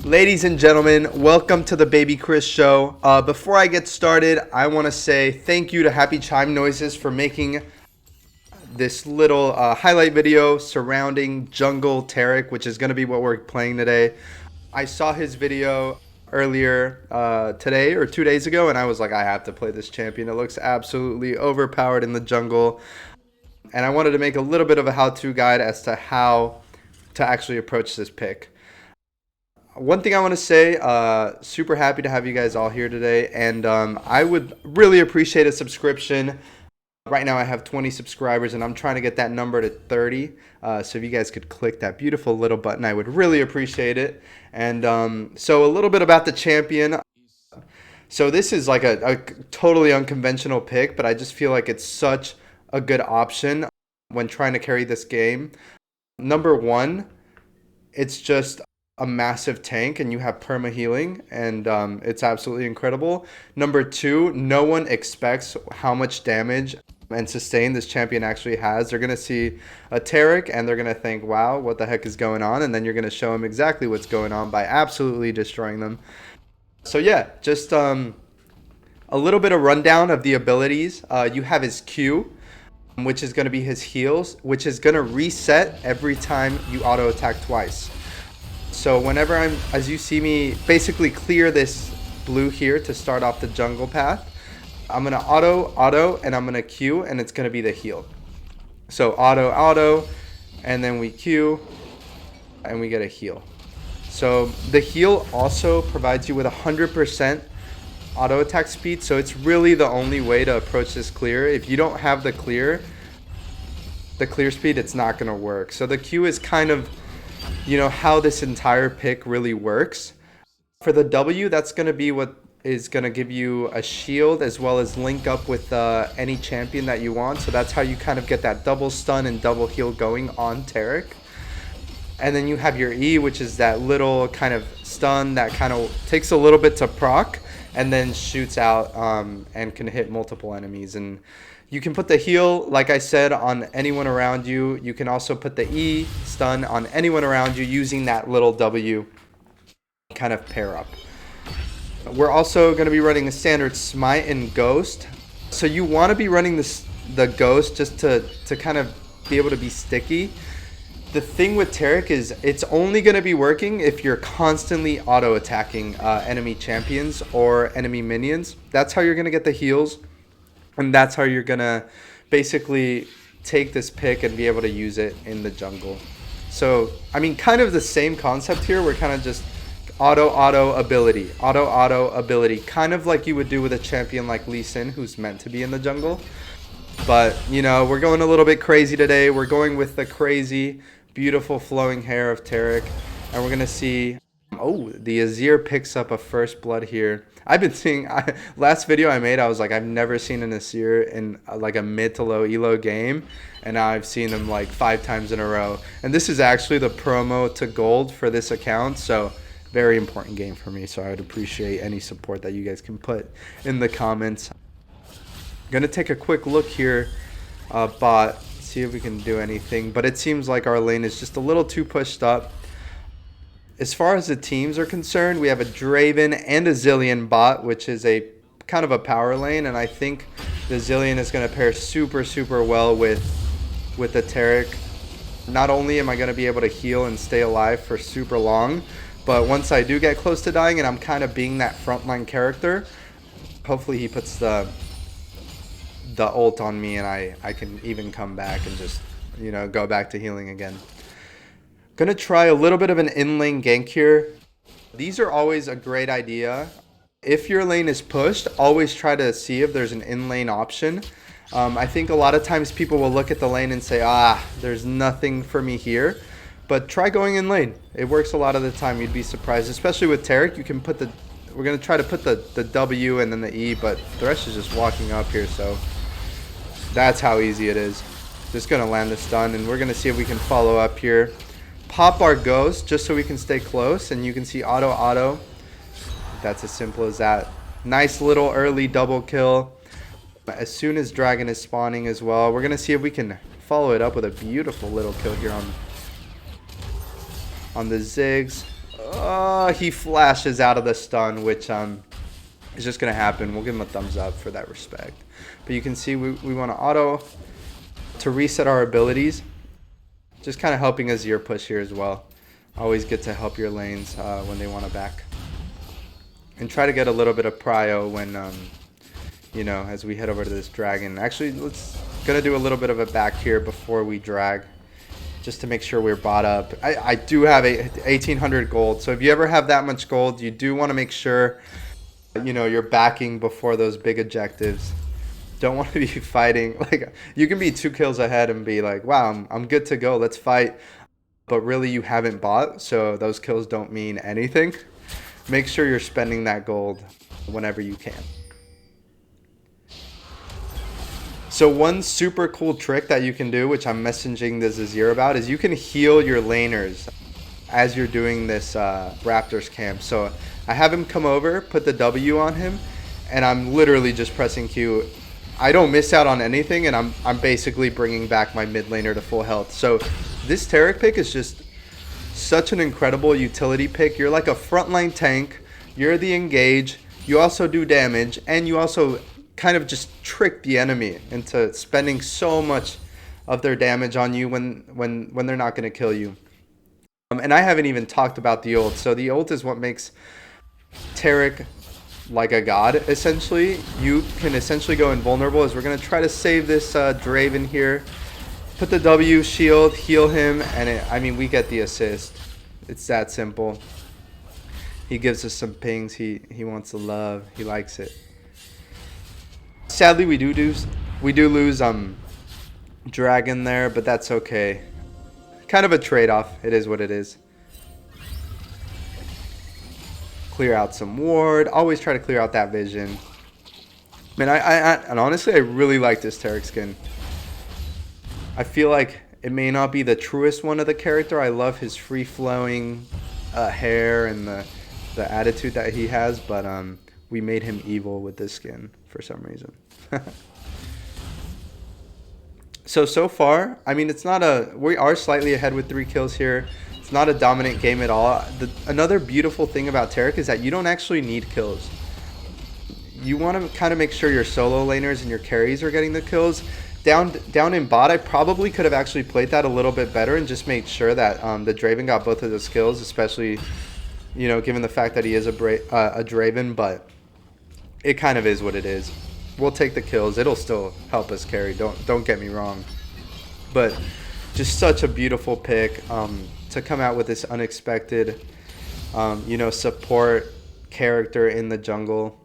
Ladies and gentlemen, welcome to the Baby Chris Show. Before I get started, I want to say thank you to Happy Chime Noises for making this little highlight video surrounding Jungle TARIC, which is going to be what we're playing today. I saw his video earlier today or 2 days ago, and I was like, I have to play this champion. It looks absolutely overpowered in the jungle. And I wanted to make a little bit of a how-to guide as to how to actually approach this pick. One thing I want to say, super happy to have you guys all here today, and I would really appreciate a subscription. Right now I have 20 subscribers, and I'm trying to get that number to 30, so if you guys could click that beautiful little button, I would really appreciate it. And so a little bit about the champion. So this is like a totally unconventional pick, but I just feel like it's such a good option when trying to carry this game. Number one, it's just a massive tank, and you have perma healing, and it's absolutely incredible. Number two, no one expects how much damage and sustain this champion actually has. They're gonna see a TARIC and they're gonna think, wow, what the heck is going on? And then you're gonna show them exactly what's going on by absolutely destroying them. So yeah, just a little bit of rundown of the abilities. You have his Q, which is gonna be his heals, which is gonna reset every time you auto attack twice. So whenever as you see me basically clear this blue here to start off the jungle path, I'm gonna auto, and I'm gonna Q, and it's gonna be the heal. So auto, and then we Q, and we get a heal. So the heal also provides you with 100% auto attack speed, so it's really the only way to approach this clear. If you don't have the clear speed, it's not gonna work. So the Q is kind of, you know, how this entire pick really works. For the W, that's going to be what is going to give you a shield as well as link up with any champion that you want. So that's how you kind of get that double stun and double heal going on TARIC. And then you have your E, which is that little kind of stun that kind of takes a little bit to proc and then shoots out and can hit multiple enemies. And you can put the heal, like I said, on anyone around you. You can also put the E stun on anyone around you using that little W kind of pair up. We're also going to be running a standard smite and ghost. So you want to be running the ghost just to kind of be able to be sticky. The thing with TARIC is it's only going to be working if you're constantly auto attacking enemy champions or enemy minions. That's how you're going to get the heals. And that's how you're going to basically take this pick and be able to use it in the jungle. So, I mean, kind of the same concept here. We're kind of just auto ability. Kind of like you would do with a champion like Lee Sin, who's meant to be in the jungle. But, you know, we're going a little bit crazy today. We're going with the crazy, beautiful flowing hair of TARIC. And we're going to see... Oh, the Azir picks up a first blood here. I've been seeing, last video I made, I was like, I've never seen an Azir in like a mid to low elo game, and now I've seen them like 5 times in a row. And this is actually the promo to gold for this account, so very important game for me. So I would appreciate any support that you guys can put in the comments. I'm gonna take a quick look here, bot, see if we can do anything, but it seems like our lane is just a little too pushed up. As far as the teams are concerned, we have a Draven and a Zillion bot, which is a kind of a power lane, and I think the Zillion is going to pair super well with the TARIC. Not only am I going to be able to heal and stay alive for super long, but once I do get close to dying and I'm kind of being that frontline character, hopefully he puts the ult on me and I can even come back and just, you know, go back to healing again. Gonna try a little bit of an in-lane gank here. These are always a great idea. If your lane is pushed, always try to see if there's an in-lane option. I think a lot of times people will look at the lane and say, there's nothing for me here. But try going in lane. It works a lot of the time. You'd be surprised, especially with TARIC. You can put we're gonna try to put the W and then the E, but the rest is just walking up here. So that's how easy it is. Just gonna land the stun, and we're gonna see if we can follow up here. Pop our ghost just so we can stay close, and you can see auto. That's as simple as that. Nice little early double kill. As soon as dragon is spawning as well, we're gonna see if we can follow it up with a beautiful little kill here on the Ziggs. He flashes out of the stun, which is just going to happen. We'll give him a thumbs up for that respect. But you can see we want to auto to reset our abilities. Just kind of helping Azir push here as well. Always good to help your lanes when they want to back. And try to get a little bit of prio when, you know, as we head over to this dragon. Actually, gonna do a little bit of a back here before we drag, just to make sure we're bought up. I do have 1,800 gold, so if you ever have that much gold, you do want to make sure, you know, you're backing before those big objectives. Don't want to be fighting. Like, you can be 2 kills ahead and be like, wow, I'm good to go, let's fight. But really you haven't bought, so those kills don't mean anything. Make sure you're spending that gold whenever you can. So one super cool trick that you can do, which I'm messaging this Azir about, is you can heal your laners as you're doing this Raptors camp. So I have him come over, put the W on him, and I'm literally just pressing Q. I don't miss out on anything, and I'm basically bringing back my mid laner to full health. So this TARIC pick is just such an incredible utility pick. You're like a frontline tank. You're the engage. You also do damage, and you also kind of just trick the enemy into spending so much of their damage on you when they're not going to kill you. And I haven't even talked about the ult. So the ult is what makes TARIC like a god, essentially. You can essentially go invulnerable, as we're going to try to save this Draven here. Put the W, shield, heal him, and I mean, we get the assist. It's that simple. He gives us some pings. He wants the love. He likes it. Sadly, we do lose Dragon there, but that's okay. Kind of a trade-off. It is what it is. Clear out some ward. Always try to clear out that vision. Man, and honestly, I really like this TARIC skin. I feel like it may not be the truest one of the character. I love his free-flowing hair and the attitude that he has, but we made him evil with this skin for some reason. So far, I mean, it's not we are slightly ahead with 3 kills here. It's not a dominant game at all. Another beautiful thing about TARIC is that you don't actually need kills. You want to kind of make sure your solo laners and your carries are getting the kills. Down in bot, I probably could have actually played that a little bit better and just made sure that the Draven got both of those kills, especially, you know, given the fact that he is a Draven, but it kind of is what it is. We'll take the kills. It'll still help us carry. Don't get me wrong. But just such a beautiful pick to come out with this unexpected, you know, support character in the jungle.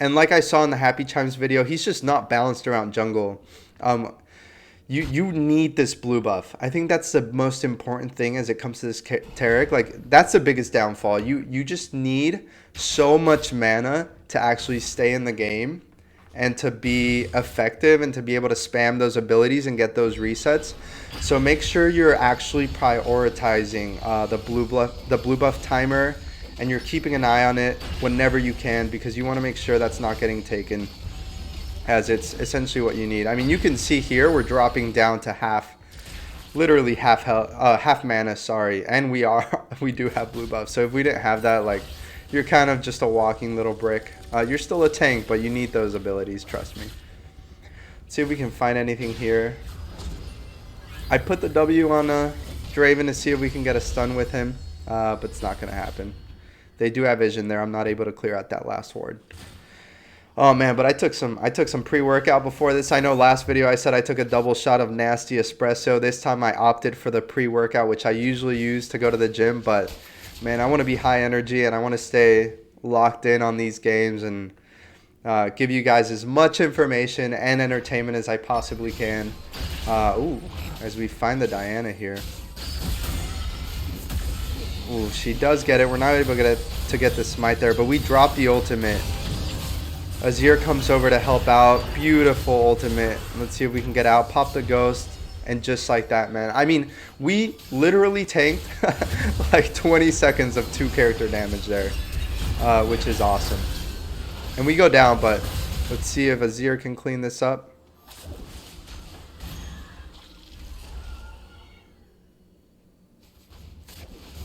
And like I saw in the Happy Chimes video, he's just not balanced around jungle. You need this blue buff. I think that's the most important thing as it comes to this TARIC. Like, that's the biggest downfall. You just need so much mana to actually stay in the game and to be effective and to be able to spam those abilities and get those resets. So make sure you're actually prioritizing the blue buff timer, and you're keeping an eye on it whenever you can, because you want to make sure that's not getting taken, as it's essentially what you need. I mean, you can see here we're dropping down to half, literally half health, half mana, sorry, and we do have blue buff. So if we didn't have that, like, you're kind of just a walking little brick. You're still a tank, but you need those abilities, trust me. Let's see if we can find anything here. I put the W on Draven to see if we can get a stun with him, but it's not going to happen. They do have vision there. I'm not able to clear out that last ward. Oh man, but I took some pre-workout before this. I know last video I said I took a double shot of nasty espresso. This time I opted for the pre-workout, which I usually use to go to the gym, but man, I want to be high energy and I want to stay locked in on these games and give you guys as much information and entertainment as I possibly can. Ooh, as we find the Diana here. Ooh, she does get it. We're not able to get the smite there, but we drop the ultimate. Azir comes over to help out. Beautiful ultimate. Let's see if we can get out. Pop the ghost. And just like that, man. I mean, we literally tanked like 20 seconds of 2 character damage there, which is awesome. And we go down, but let's see if Azir can clean this up.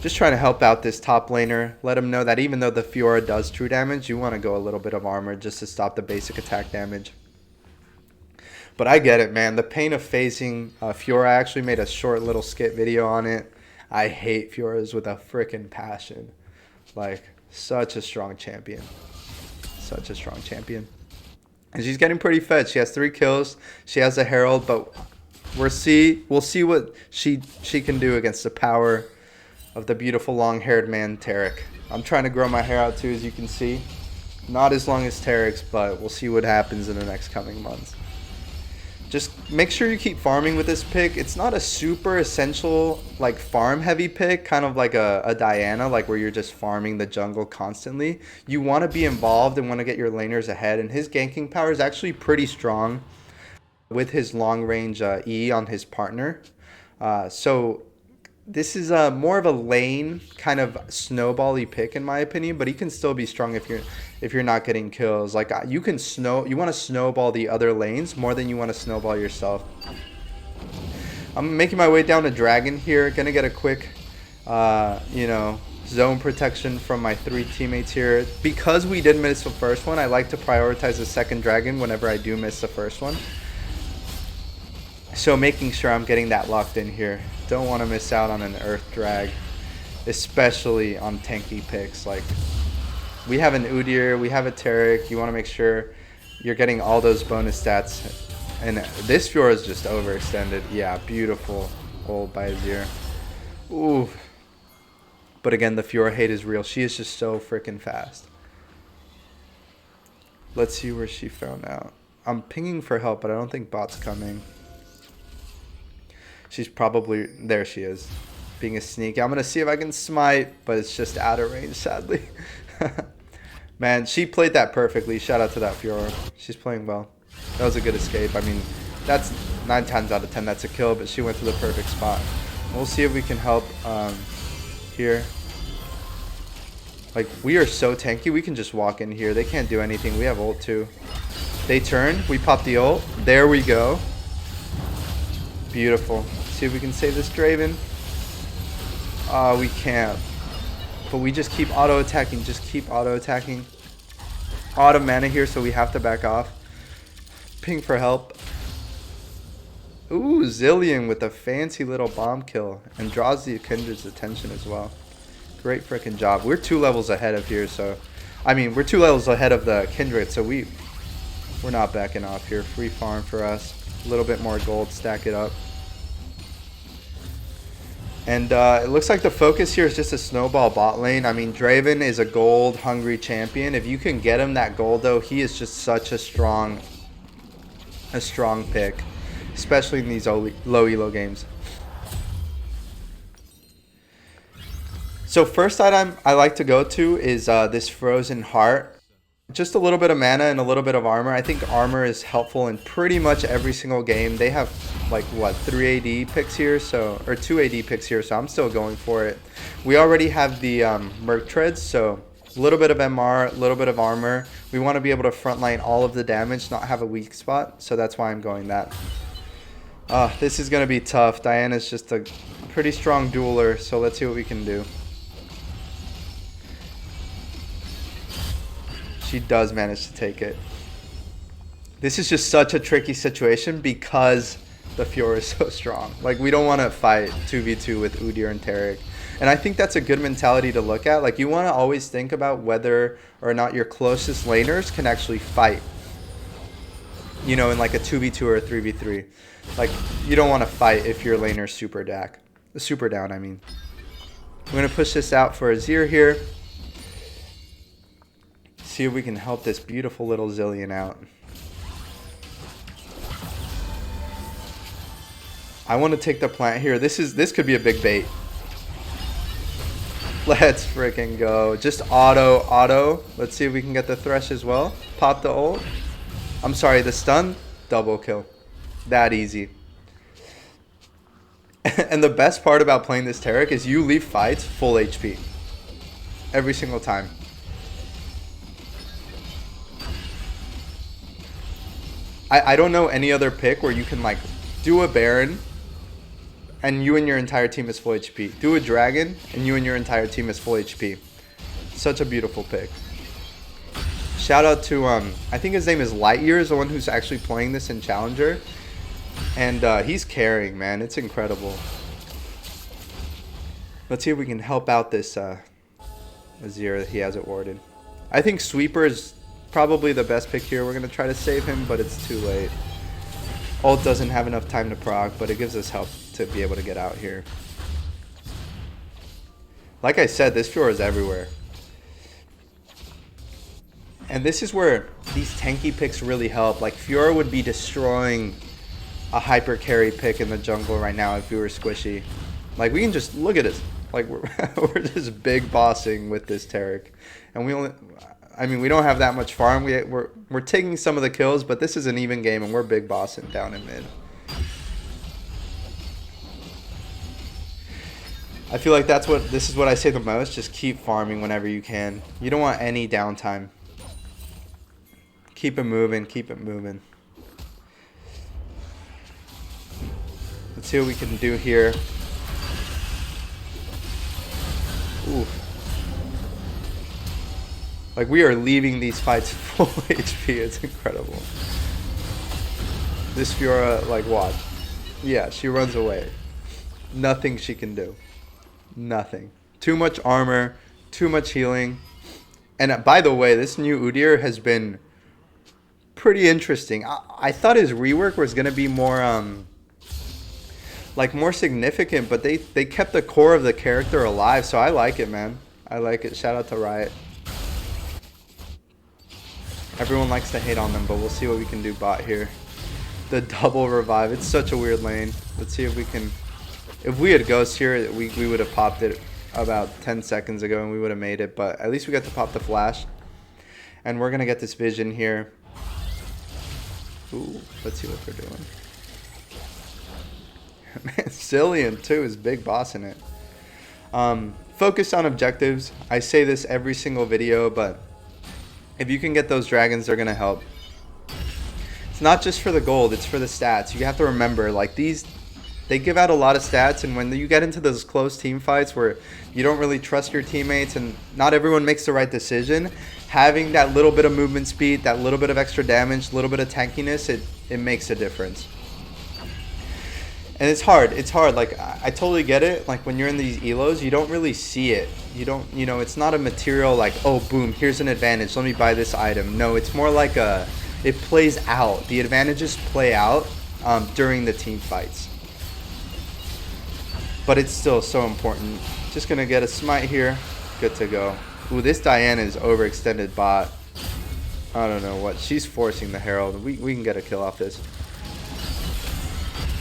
Just trying to help out this top laner. Let him know that even though the Fiora does true damage, you want to go a little bit of armor just to stop the basic attack damage. But I get it, man. The pain of facing Fiora. I actually made a short little skit video on it. I hate Fioras with a freaking passion. Like, such a strong champion. Such a strong champion. And she's getting pretty fed. She has 3 kills. She has a Herald, but we'll see what she can do against the power of the beautiful long-haired man, TARIC. I'm trying to grow my hair out too, as you can see. Not as long as TARIC's, but we'll see what happens in the next coming months. Just make sure you keep farming with this pick. It's not a super essential, like, farm heavy pick, kind of like a Diana, like where you're just farming the jungle constantly. You want to be involved and want to get your laners ahead, and his ganking power is actually pretty strong with his long range E on his partner. So this is more of a lane kind of snowball-y pick in my opinion, but he can still be strong if you're not getting kills. Like, you want to snowball the other lanes more than you want to snowball yourself. I'm making my way down to Dragon here. Gonna get a quick zone protection from my 3 teammates here. Because we did miss the first one, I like to prioritize the second Dragon whenever I do miss the first one. So making sure I'm getting that locked in here. Don't want to miss out on an Earth Drag, especially on tanky picks. Like, we have an Udyr, we have a TARIC. You want to make sure you're getting all those bonus stats. And this Fiora is just overextended. Yeah, beautiful ult by Azir. Ooh. But again, the Fiora hate is real. She is just so freaking fast. Let's see where she found out. I'm pinging for help, but I don't think bot's coming. She's probably... There she is. Being a sneak. I'm going to see if I can smite, but it's just out of range, sadly. Man, she played that perfectly. Shout out to that Fiora. She's playing well. That was a good escape. I mean, that's 9 times out of 10. That's a kill, but she went to the perfect spot. We'll see if we can help here. Like, we are so tanky. We can just walk in here. They can't do anything. We have ult too. They turn. We pop the ult. There we go. Beautiful. See if we can save this Draven. Oh, we can't. But we just keep auto-attacking. Just keep auto-attacking. Out of mana here, so we have to back off. Ping for help. Ooh, Zillion with a fancy little bomb kill. And draws the Kindred's attention as well. Great freaking job. We're 2 levels ahead of here, so... I mean, we're 2 levels ahead of the Kindred, so we're not backing off here. Free farm for us. A little bit more gold, stack it up. And it looks like the focus here is just a snowball bot lane. I mean, Draven is a gold-hungry champion. If you can get him that gold, though, he is just such a strong pick, especially in these low elo games. So first item I like to go to is this Frozen Heart. Just a little bit of mana and a little bit of armor. I think armor is helpful in pretty much every single game. They have, like, what, 3 AD picks here, so, or 2 AD picks here, so I'm still going for it. We already have the Merc Treads, so a little bit of MR, a little bit of armor. We want to be able to frontline all of the damage, not have a weak spot, so that's why I'm going that. This is going to be tough. Diana's just a pretty strong dueler, so let's see what we can do. She does manage to take it. This is just such a tricky situation because the Fiora is so strong. Like, we don't want to fight 2v2 with Udyr and TARIC. And I think that's a good mentality to look at. Like, you want to always think about whether or not your closest laners can actually fight. You know, in like a 2v2 or a 3v3. Like, you don't want to fight if your laner's super down, I mean. I'm going to push this out for Azir here. See if we can help this beautiful little Zillion out. I want to take the plant here. This could be a big bait. Let's freaking go. Just auto. Let's see if we can get the Thresh as well. Pop the ult. I'm sorry, the stun. Double kill. That easy. And the best part about playing this TARIC is you leave fights full HP. Every single time. I don't know any other pick where you can, like, do a Baron and you and your entire team is full HP. Do a dragon, and you and your entire team is full HP. Such a beautiful pick. Shout out to, I think his name is Lightyear, is the one who's actually playing this in Challenger. And he's carrying, man. It's incredible. Let's see if we can help out this Azir that he has it warded. I think Sweeper is probably the best pick here. We're going to try to save him, but it's too late. Ult doesn't have enough time to proc, but it gives us help to be able to get out here. Like I said, this Fiora is everywhere. And this is where these tanky picks really help. Like, Fiora would be destroying a hyper carry pick in the jungle right now if we were squishy. Like, we can just look at it. Like, we're just big bossing with this TARIC. And we only, I mean, we don't have that much farm. We're taking some of the kills, but this is an even game, and we're big bossing down in mid. I feel like this is what I say the most. Just keep farming whenever you can. You don't want any downtime. Keep it moving, keep it moving. Let's see what we can do here. Ooh. Like, we are leaving these fights full HP. It's incredible. This Fiora, like, watch. Yeah, she runs away. Nothing she can do. Nothing. Too much armor, too much healing. And by the way, this new Udyr has been pretty interesting. I thought his rework was going to be more like more significant, but they kept the core of the character alive, so I like it, man. I like it. Shout out to Riot. Everyone likes to hate on them, but we'll see what we can do bot here. The double revive. It's such a weird lane. Let's see if we can. If we had Ghost here, we would have popped it about 10 seconds ago and we would have made it, but at least we got to pop the flash. And we're going to get this vision here. Ooh, let's see what they're doing. Man, Cillian too is big bossing it. Focus on objectives. I say this every single video, but if you can get those dragons, they're going to help. It's not just for the gold, it's for the stats. You have to remember, like, these, they give out a lot of stats, and when you get into those close team fights where you don't really trust your teammates and not everyone makes the right decision, having that little bit of movement speed, that little bit of extra damage, a little bit of tankiness, it makes a difference. And it's hard. It's hard. Like, I totally get it. Like, when you're in these elos, you don't really see it. You don't, you know, it's not a material like, oh, boom, here's an advantage. Let me buy this item. No, it's more like it plays out. The advantages play out during the team fights. But it's still so important. Just going to get a smite here. Good to go. Ooh, this Diana is overextended bot. I don't know what. She's forcing the Herald. We can get a kill off this.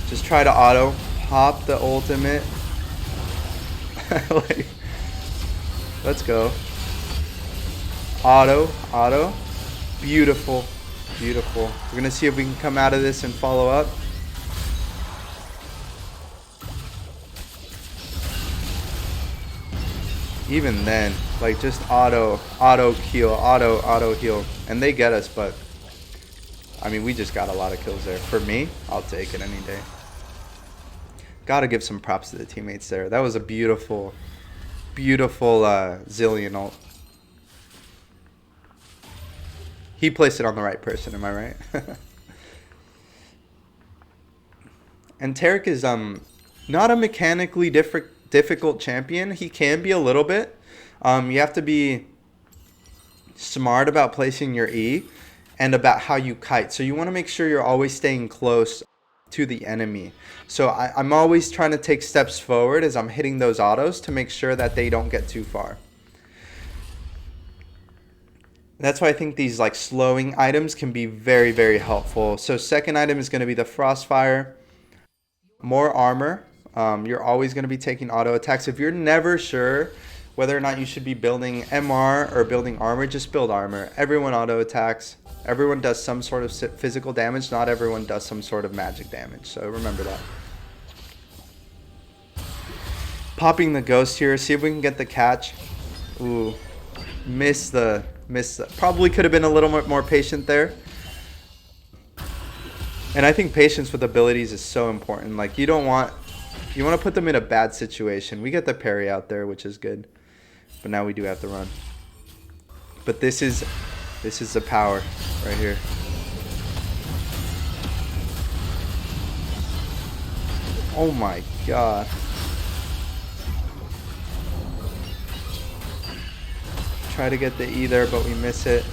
Just try to auto. Pop the ultimate. Like, let's go. Auto. Beautiful. Beautiful. We're going to see if we can come out of this and follow up. Even then, like, just auto heal. And they get us, but I mean, we just got a lot of kills there. For me, I'll take it any day. Gotta give some props to the teammates there. That was a beautiful Zillion ult. He placed it on the right person, am I right? And TARIC is not a mechanically difficult champion. He can be a little bit. You have to be smart about placing your E and about how you kite. So you want to make sure you're always staying close to the enemy. So I'm always trying to take steps forward as I'm hitting those autos to make sure that they don't get too far. That's why I think these like slowing items can be very, very helpful. So second item is going to be the Frostfire. More armor. You're always going to be taking auto attacks. If you're never sure whether or not you should be building MR or building armor, just build armor. Everyone auto attacks. Everyone does some sort of physical damage. Not everyone does some sort of magic damage. So remember that. Popping the ghost here. See if we can get the catch. Ooh. Miss the. Probably could have been a little bit more patient there. And I think patience with abilities is so important. Like, you don't want You want to put them in a bad situation. We get the parry out there, which is good. But now we do have to run. But this is the power right here. Oh my god. Try to get the E there, but we miss it.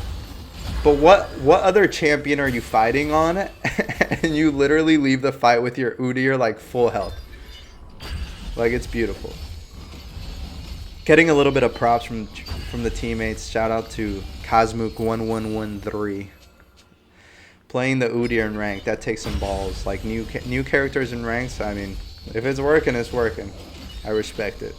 But what other champion are you fighting on? And you literally leave the fight with your Udyr like full health. Like, it's beautiful. Getting a little bit of props from the teammates. Shout out to Cosmook1113. Playing the Udyr in rank, that takes some balls. Like new characters in ranks, I mean, if it's working, it's working. I respect it.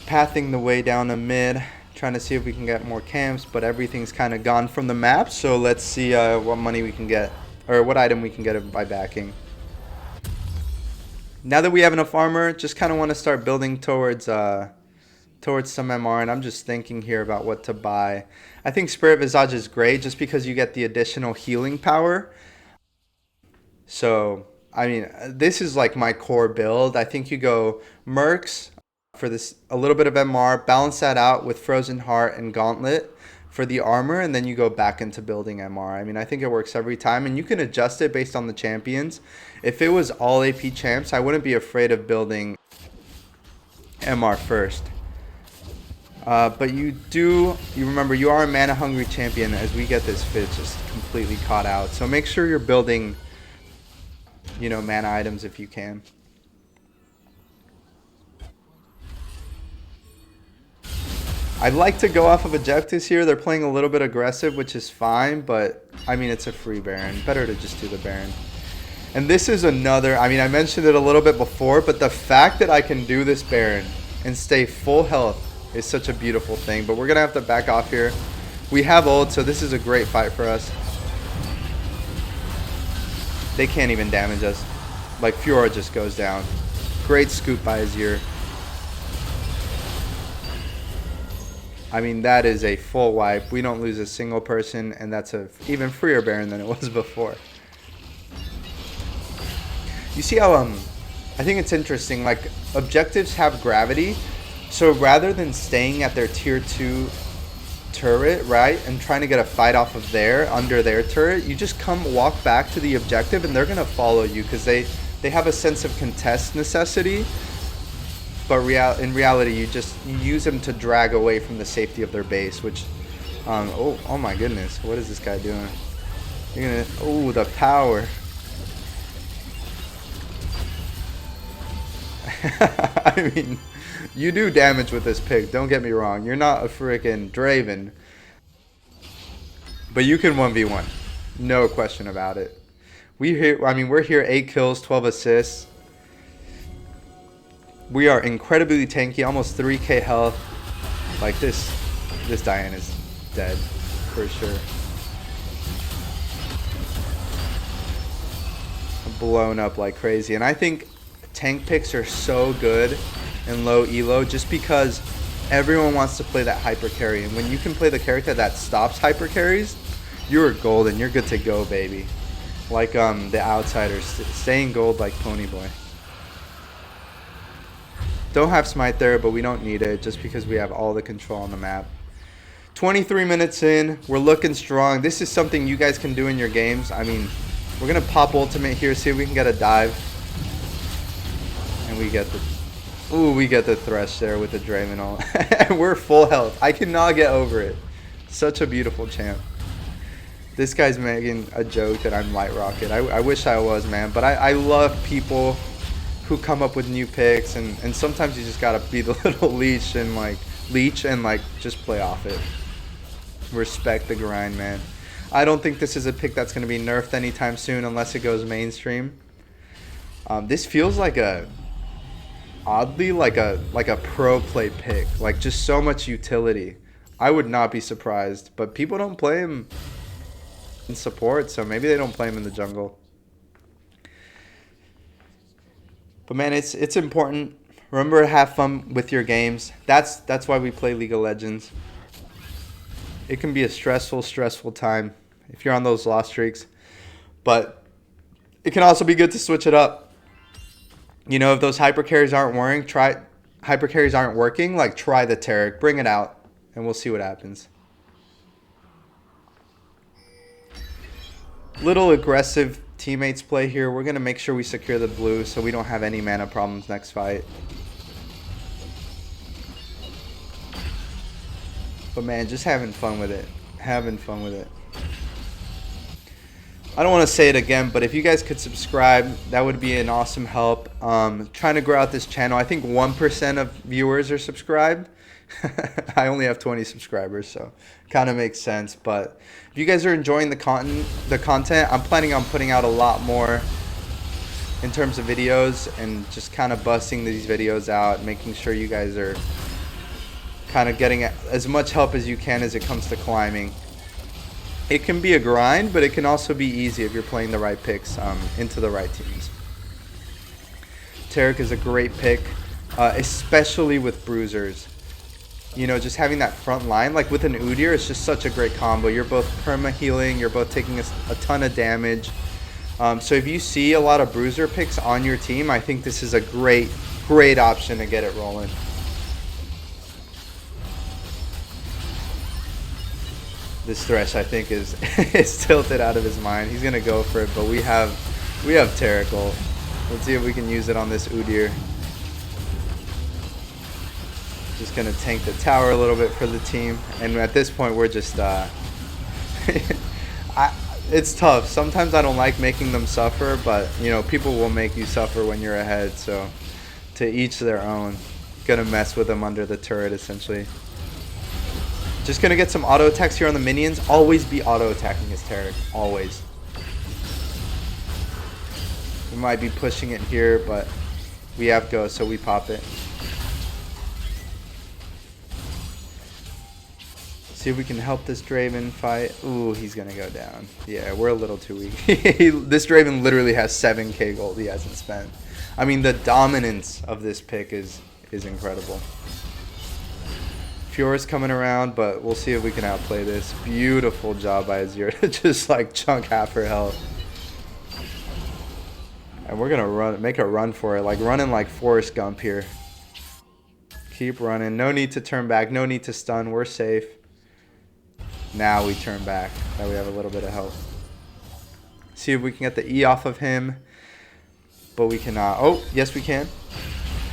Pathing the way down to mid, trying to see if we can get more camps, but everything's kind of gone from the map. So let's see what money we can get, or what item we can get by backing. Now that we have enough armor, just kind of want to start building towards some MR, and I'm just thinking here about what to buy. I think Spirit Visage is great just because you get the additional healing power. So, I mean, this is like my core build. I think you go Mercs for this, a little bit of MR, balance that out with Frozen Heart and Gauntlet for the armor, and then you go back into building MR. I mean, I think it works every time, and you can adjust it based on the champions. If it was all AP champs, I wouldn't be afraid of building MR first. But you remember, you are a mana hungry champion. As we get this fit just completely caught out. So make sure you're building, you know, mana items if you can. I'd like to go off of objectives here. They're playing a little bit aggressive, which is fine, but I mean, it's a free Baron. Better to just do the Baron. And this is another, I mean, I mentioned it a little bit before, but the fact that I can do this Baron and stay full health is such a beautiful thing. But we're going to have to back off here. We have ult, so this is a great fight for us. They can't even damage us. Like, Fiora just goes down. Great scoop by Azir. I mean, that is a full wipe. We don't lose a single person, and that's a even freer Baron than it was before. You see how, I think it's interesting, like, objectives have gravity, so rather than staying at their tier 2 turret, right, and trying to get a fight off of under their turret, you just walk back to the objective, and they're going to follow you, because they have a sense of contest necessity, but in reality, you use them to drag away from the safety of their base, which, oh my goodness, what is this guy doing? You're gonna, oh, the power. I mean, you do damage with this pick, don't get me wrong. You're not a freaking Draven. But you can 1v1. No question about it. We're here 8 kills, 12 assists. We are incredibly tanky, almost 3k health. Like, this Diane is dead, for sure. Blown up like crazy. And I think tank picks are so good in low elo just because everyone wants to play that hyper carry. And when you can play the character that stops hyper carries, you're golden. You're good to go, baby. Like the Outsiders, staying gold like Ponyboy. Don't have smite there, but we don't need it just because we have all the control on the map. 23 minutes in, we're looking strong. This is something you guys can do in your games. I mean, we're gonna pop ultimate here, see if we can get a dive. And we get the thresh there with the Draven ult. And we're full health. I cannot get over it. Such a beautiful champ. This guy's making a joke that I'm Light Rocket. I wish I was, man. But I love people who come up with new picks, and sometimes you just gotta be the little leech and just play off it. Respect the grind, man. I don't think this is a pick that's gonna be nerfed anytime soon unless it goes mainstream. This feels like oddly like a pro play pick, like just so much utility. I would not be surprised, but people don't play him in support, so maybe they don't play him in the jungle. But man, it's important. Remember to have fun with your games. That's why we play League of Legends. It can be a stressful time if you're on those loss streaks, but it can also be good to switch it up. You know, if those hyper carries aren't working, like try the Taric, bring it out, and we'll see what happens. Little aggressive teammates play here. We're gonna make sure we secure the blue so we don't have any mana problems next fight. But man, just having fun with it. Having fun with it. I don't want to say it again, but if you guys could subscribe, that would be an awesome help. Trying to grow out this channel. I think 1% of viewers are subscribed. I only have 20 subscribers, so kind of makes sense. But if you guys are enjoying the content, I'm planning on putting out a lot more in terms of videos and just kind of busting these videos out, making sure you guys are kind of getting as much help as you can as it comes to climbing. It can be a grind, but it can also be easy if you're playing the right picks into the right teams. Taric is a great pick, especially with bruisers. You know, just having that front line, like with an Udyr, it's just such a great combo. You're both perma healing, you're both taking a ton of damage. So if you see a lot of bruiser picks on your team, I think this is a great option to get it rolling. This Thresh, I think, is tilted out of his mind. He's gonna go for it, but we have Taric ult. Let's see if we can use it on this Udyr. Just gonna tank the tower a little bit for the team, and at this point we're just it's tough. Sometimes I don't like making them suffer, but you know, people will make you suffer when you're ahead. So to each their own. Gonna mess with them under the turret essentially. Just gonna get some auto attacks here on the minions. Always be auto attacking his Taric. Always. We might be pushing it here, but we have go, so we pop it. See if we can help this Draven fight. Ooh, he's gonna go down. Yeah, we're a little too weak. This Draven literally has 7k gold he hasn't spent. I mean, the dominance of this pick is incredible. Fior's coming around, but we'll see if we can outplay this. Beautiful job by Azir to just like chunk half her health. And we're gonna make a run for it, like running like Forrest Gump here. Keep running. No need to turn back. No need to stun. We're safe. Now we turn back. Now we have a little bit of help. See if we can get the E off of him. But we cannot. Oh, yes we can.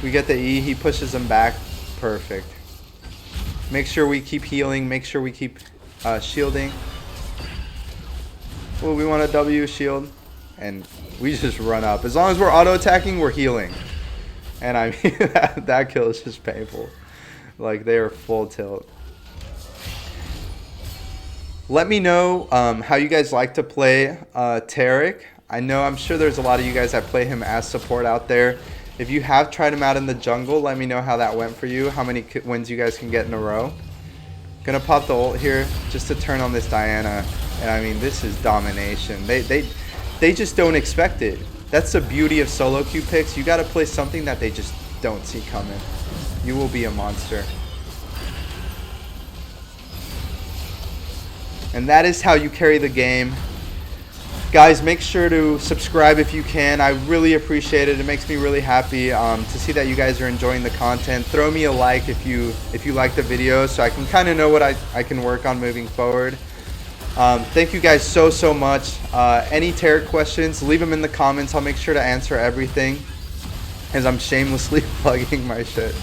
We get the E. He pushes him back. Perfect. Make sure we keep healing. Make sure we keep shielding. Oh, we want a W shield. And we just run up. As long as we're auto-attacking, we're healing. And I mean, that kill is just painful. Like, they are full tilt. Let me know how you guys like to play Taric. I'm sure there's a lot of you guys that play him as support out there. If you have tried him out in the jungle, let me know how that went for you. How many wins you guys can get in a row. Gonna pop the ult here just to turn on this Diana. And I mean, this is domination. They just don't expect it. That's the beauty of solo queue picks. You gotta play something that they just don't see coming. You will be a monster. And that is how you carry the game. Guys, make sure to subscribe if you can. I really appreciate it. It makes me really happy to see that you guys are enjoying the content. Throw me a like if you like the video, so I can kind of know what I can work on moving forward. Thank you guys so much. Any Taric questions, leave them in the comments. I'll make sure to answer everything, as I'm shamelessly plugging my shit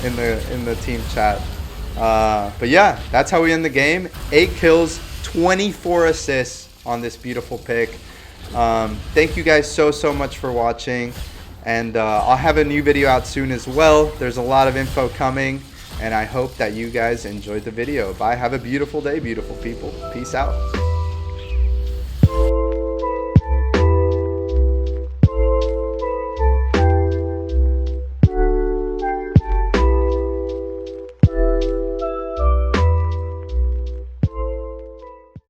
in the team chat. But yeah, that's how we end the game. 8 kills, 24 assists on this beautiful pick. Thank you guys so much for watching, and I'll have a new video out soon as well. There's a lot of info coming, and I hope that you guys enjoyed the video. Bye. Have a beautiful day, beautiful people. Peace out.